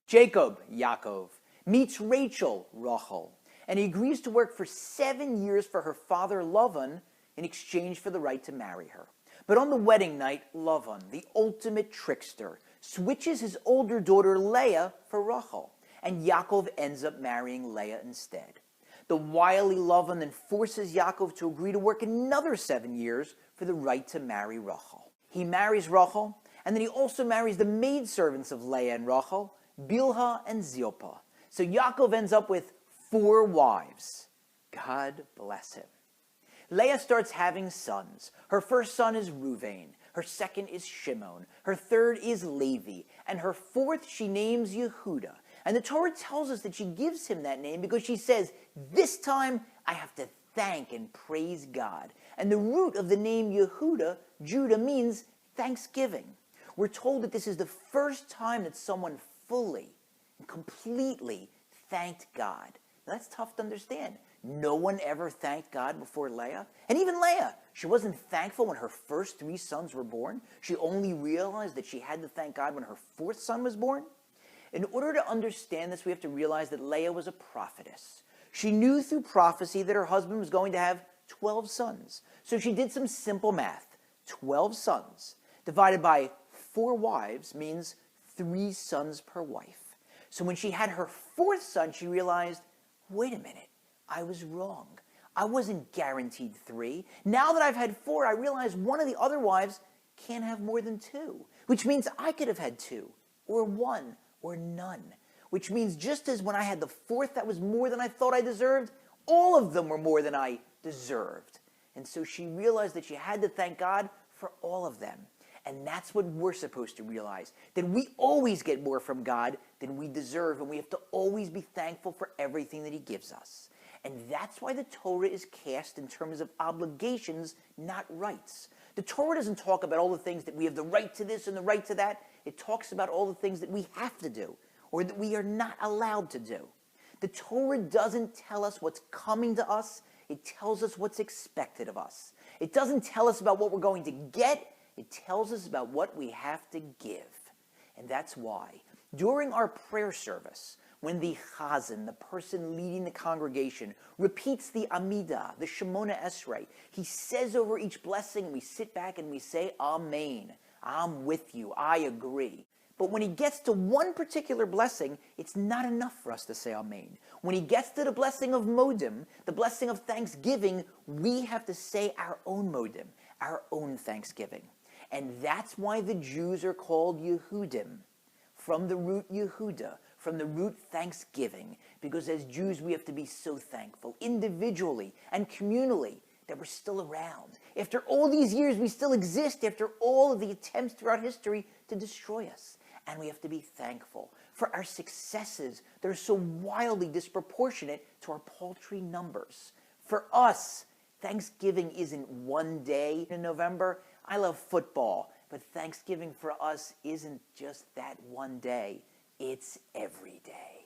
Jacob, Yaakov, meets Rachel, Rachel, and he agrees to work for 7 years for her father, Lavan, in exchange for the right to marry her. But on the wedding night, Lavan, the ultimate trickster, switches his older daughter Leah for Rachel, and Yaakov ends up marrying Leah instead. The wily Lavan then forces Yaakov to agree to work another 7 years for the right to marry Rachel. He marries Rachel, and then he also marries the maidservants of Leah and Rachel, Bilhah and Zilpah. So Yaakov ends up with 4 wives. God bless him. Leah starts having sons. Her first son is Reuven. Her second is Shimon. Her third is Levi. And her fourth she names Yehudah. And the Torah tells us that she gives him that name because she says, this time I have to thank and praise God. And the root of the name Yehudah, Judah, means thanksgiving. We're told that this is the first time that someone fully and completely thanked God. Now, that's tough to understand. No one ever thanked God before Leah. And even Leah, she wasn't thankful when her first 3 sons were born. She only realized that she had to thank God when her 4th son was born. In order to understand this, we have to realize that Leah was a prophetess. She knew through prophecy that her husband was going to have 12 sons. So she did some simple math. 12 sons divided by 4 wives means 3 sons per wife. So when she had her 4th son, she realized, wait a minute, I was wrong. I wasn't guaranteed 3. Now that I've had 4, I realize one of the other wives can't have more than 2, which means I could have had 2, or 1, or none. Which means just as when I had the 4th that was more than I thought I deserved, all of them were more than I deserved. And so she realized that she had to thank God for all of them. And that's what we're supposed to realize, that we always get more from God than we deserve, and we have to always be thankful for everything that he gives us. And that's why the Torah is cast in terms of obligations, not rights. The Torah doesn't talk about all the things that we have the right to this and the right to that. It talks about all the things that we have to do, or that we are not allowed to do. The Torah doesn't tell us what's coming to us. It tells us what's expected of us. It doesn't tell us about what we're going to get. It tells us about what we have to give. And that's why, during our prayer service, when the chazan, the person leading the congregation, repeats the Amidah, the Shemona Esrei, he says over each blessing, and we sit back and we say, Amen. I'm with you. I agree. But when he gets to one particular blessing, it's not enough for us to say Amen. When he gets to the blessing of Modim, the blessing of thanksgiving, we have to say our own Modim, our own thanksgiving. And that's why the Jews are called Yehudim, from the root Yehudah, from the root thanksgiving, because as Jews we have to be so thankful, individually and communally, that we're still around. After all these years, we still exist after all of the attempts throughout history to destroy us. And we have to be thankful for our successes that are so wildly disproportionate to our paltry numbers. For us, Thanksgiving isn't one day in November. I love football, but Thanksgiving for us isn't just that one day. It's every day.